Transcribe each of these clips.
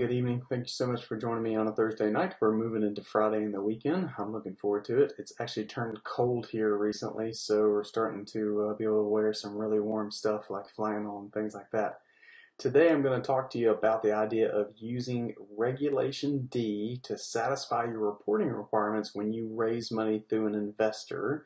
good evening. Thank you so much for joining me on a Thursday night. We're moving into Friday and the weekend. I'm looking forward to it. It's actually turned cold here recently, so we're starting to be able to wear some really warm stuff like flannel and things like that. Today I'm going to talk to you about the idea of using Regulation D to satisfy your reporting requirements when you raise money through an investor.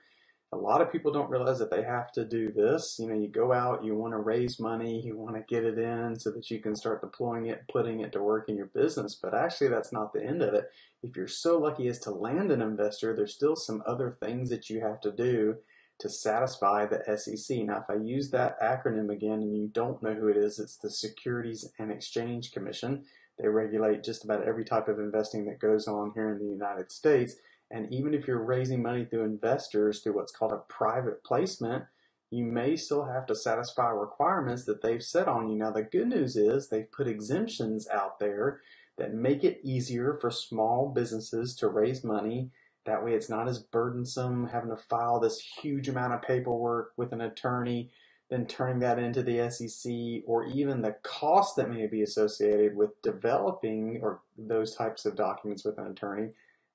A lot of people don't realize that they have to do this. You go out, you want to raise money, you want to get it in so that you can start deploying it, putting it to work in your business. But actually, that's not the end of it. If you're so lucky as to land an investor, there's still some other things that you have to do to satisfy the SEC. Now, if I use that acronym again and you don't know who it is, it's the Securities and Exchange Commission. They regulate just about every type of investing that goes on here in the United States. And even if you're raising money through investors through what's called a private placement, you may still have to satisfy requirements that they've set on you. Now, the good news is they've put exemptions out there that make it easier for small businesses to raise money. That way it's not as burdensome having to file this huge amount of paperwork with an attorney, then turning that into the SEC, or even the cost that may be associated with developing or those types of documents with an attorney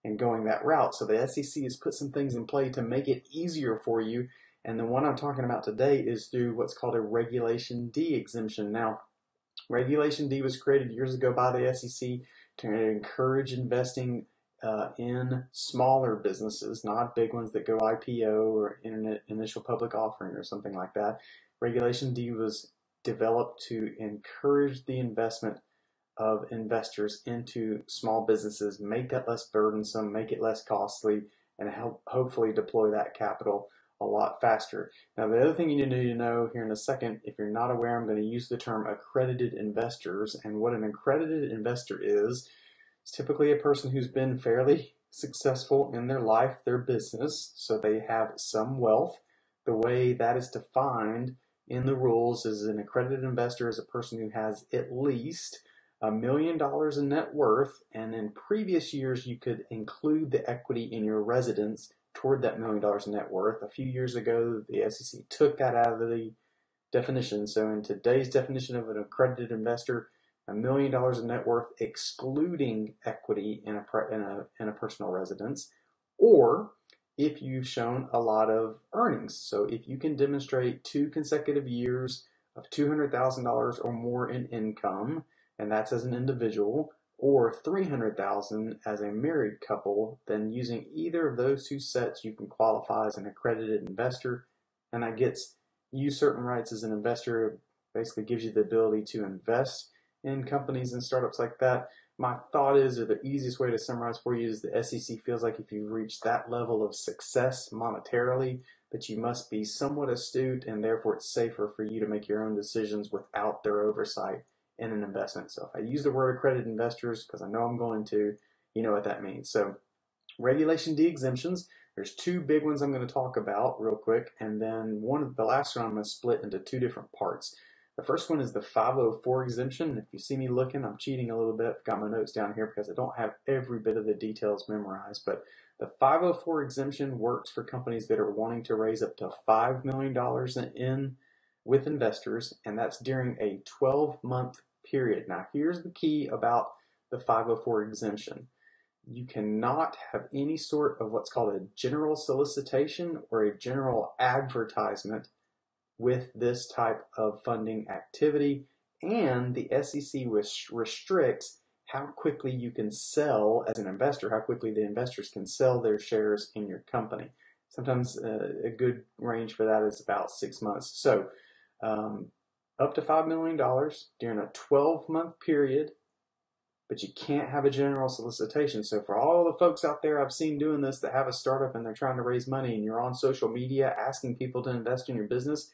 and going that route. So the SEC has put some things in play to make it easier for you. And the one I'm talking about today is through what's called a Regulation D exemption. Now, Regulation D was created years ago by the SEC to encourage investing in smaller businesses, not big ones that go IPO or internet initial public offering or something like that. Regulation D was developed to encourage the investment of investors into small businesses, make that less burdensome, make it less costly, and help hopefully deploy that capital a lot faster. Now, the other thing you need to know here in a second, if you're not aware, I'm going to use the term accredited investors. And what an accredited investor is typically a person who's been fairly successful in their life, their business, so they have some wealth. The way that is defined in the rules is an accredited investor is a person who has at least $1 million in net worth, and in previous years you could include the equity in your residence toward that $1 million in net worth. A few years ago, the SEC took that out of the definition. So in today's definition of an accredited investor, $1 million in net worth excluding equity in a personal residence, or if you've shown a lot of earnings. So if you can demonstrate 2 consecutive years of $200,000 or more in income, and that's as an individual, or $300,000 as a married couple, then using either of those two sets, you can qualify as an accredited investor, and that gets you certain rights as an investor. It basically gives you the ability to invest in companies and startups like that. My thought is, or the easiest way to summarize for you is the SEC feels like if you reach that level of success monetarily, that you must be somewhat astute, and therefore it's safer for you to make your own decisions without their oversight in an investment. So if I use the word accredited investors, because I know I'm going to, you know what that means. So Regulation D exemptions, there's 2 big ones I'm going to talk about real quick, and then the last one I'm going to split into 2 different parts. The first one is the 504 exemption. If you see me looking, I'm cheating a little bit. I've got my notes down here because I don't have every bit of the details memorized, but the 504 exemption works for companies that are wanting to raise up to $5 million in with investors, and that's during a 12-month period. Now, here's the key about the 504 exemption. You cannot have any sort of what's called a general solicitation or a general advertisement with this type of funding activity, and the SEC restricts how quickly you can sell as an investor, how quickly the investors can sell their shares in your company. Sometimes a good range for that is about 6 months. So up to $5 million during a 12-month period, but you can't have a general solicitation. So for all the folks out there I've seen doing this that have a startup and they're trying to raise money and you're on social media asking people to invest in your business,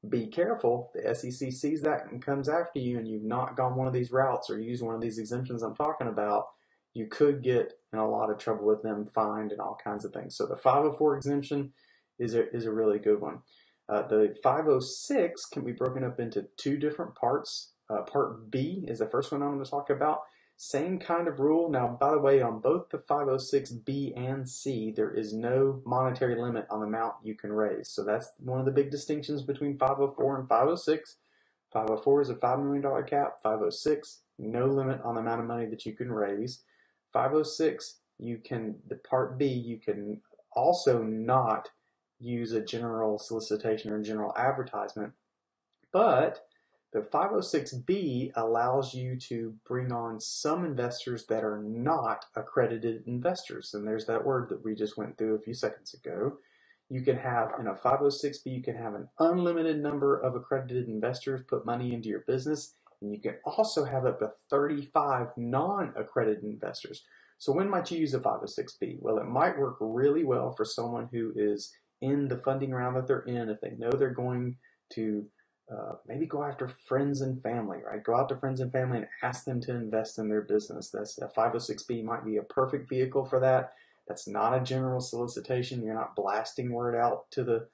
be careful. The SEC sees that and comes after you, and you've not gone one of these routes or used one of these exemptions I'm talking about, you could get in a lot of trouble with them, fined and all kinds of things. So the 504 exemption is a really good one. The 506 can be broken up into 2 different parts. Part B is the first one I'm going to talk about. Same kind of rule. Now, by the way, on both the 506B and C, there is no monetary limit on the amount you can raise. So that's one of the big distinctions between 504 and 506. 504 is a $5 million cap. 506 no limit on the amount of money that you can raise. 506, the Part B, you can also not use a general solicitation or general advertisement, but the 506B allows you to bring on some investors that are not accredited investors. And there's that word that we just went through a few seconds ago. You can have, in a 506B, you can have an unlimited number of accredited investors put money into your business, and you can also have up to 35 non-accredited investors. So when might you use a 506B? Well, it might work really well for someone who is in the funding round that they're in, if they know they're going to maybe go after friends and family, right? Go out to friends and family and ask them to invest in their business. That's a 506B might be a perfect vehicle for that. That's not a general solicitation. You're not blasting word out to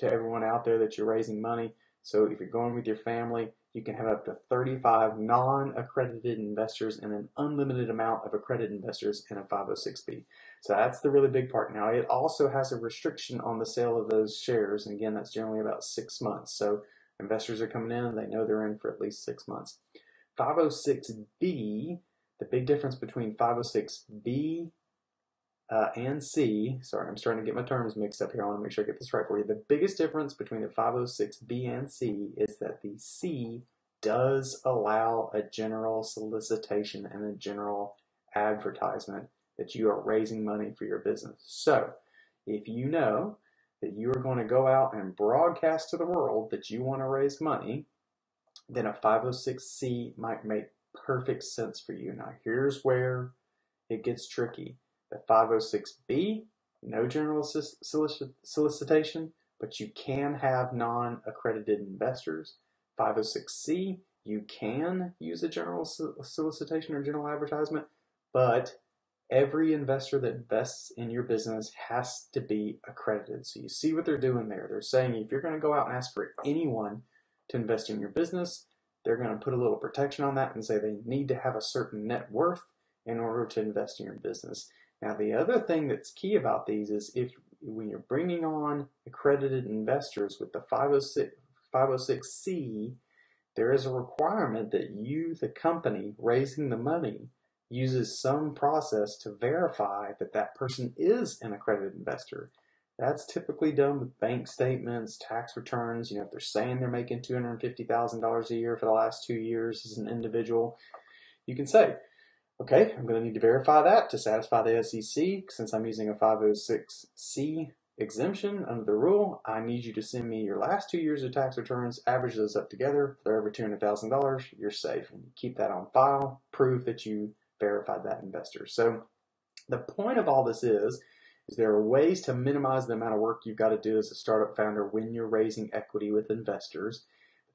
everyone out there that you're raising money. So if you're going with your family, you can have up to 35 non-accredited investors and an unlimited amount of accredited investors in a 506B. So that's the really big part. Now, it also has a restriction on the sale of those shares. And again, that's generally about 6 months. So investors are coming in, they know they're in for at least 6 months. 506B, the big difference between 506B and C, sorry, I'm starting to get my terms mixed up here. I want to make sure I get this right for you. The biggest difference between the 506B and C is that the C does allow a general solicitation and a general advertisement that you are raising money for your business. So if you know that you are going to go out and broadcast to the world that you want to raise money, then a 506C might make perfect sense for you. Now here's where it gets tricky. The 506B, no general solicitation, but you can have non-accredited investors. 506C, you can use a general solicitation or general advertisement, but every investor that invests in your business has to be accredited. So you see what they're doing there. They're saying if you're going to go out and ask for anyone to invest in your business, they're going to put a little protection on that and say they need to have a certain net worth in order to invest in your business. Now, the other thing that's key about these is when you're bringing on accredited investors with the 506C, there is a requirement that you, the company raising the money, uses some process to verify that that person is an accredited investor. That's typically done with bank statements, tax returns. You know, if they're saying they're making $250,000 a year for the last 2 years as an individual, you can say, okay, I'm going to need to verify that to satisfy the SEC. Since I'm using a 506C exemption under the rule, I need you to send me your last 2 years of tax returns, average those up together. For every $200,000, you're safe. And keep that on file, prove that you verified that investor. So the point of all this is there are ways to minimize the amount of work you've got to do as a startup founder when you're raising equity with investors.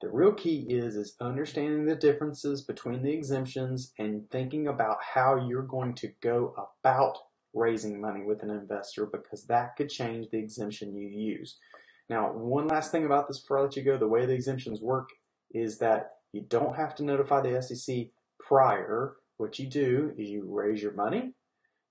The real key is understanding the differences between the exemptions and thinking about how you're going to go about raising money with an investor, because that could change the exemption you use. Now, one last thing about this before I let you go, the way the exemptions work is that you don't have to notify the SEC prior. What you do is you raise your money,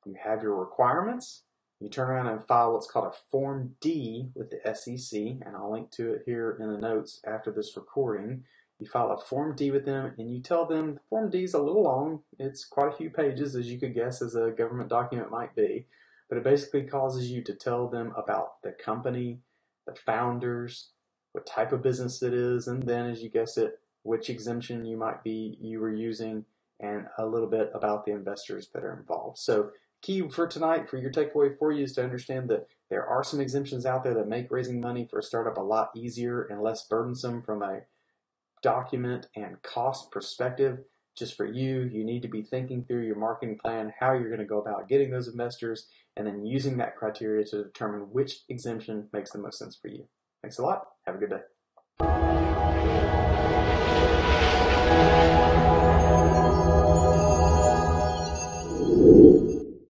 you have your requirements, you turn around and file what's called a Form D with the SEC, and I'll link to it here in the notes after this recording. You file a Form D with them, and you tell them the Form D is a little long. It's quite a few pages, as you could guess, as a government document might be. But it basically causes you to tell them about the company, the founders, what type of business it is, and then, as you guess it, which exemption you were using, and a little bit about the investors that are involved. So key for tonight, for your takeaway for you, is to understand that there are some exemptions out there that make raising money for a startup a lot easier and less burdensome from a document and cost perspective. Just for you, you need to be thinking through your marketing plan, how you're going to go about getting those investors, and then using that criteria to determine which exemption makes the most sense for you. Thanks a lot. Have a good day.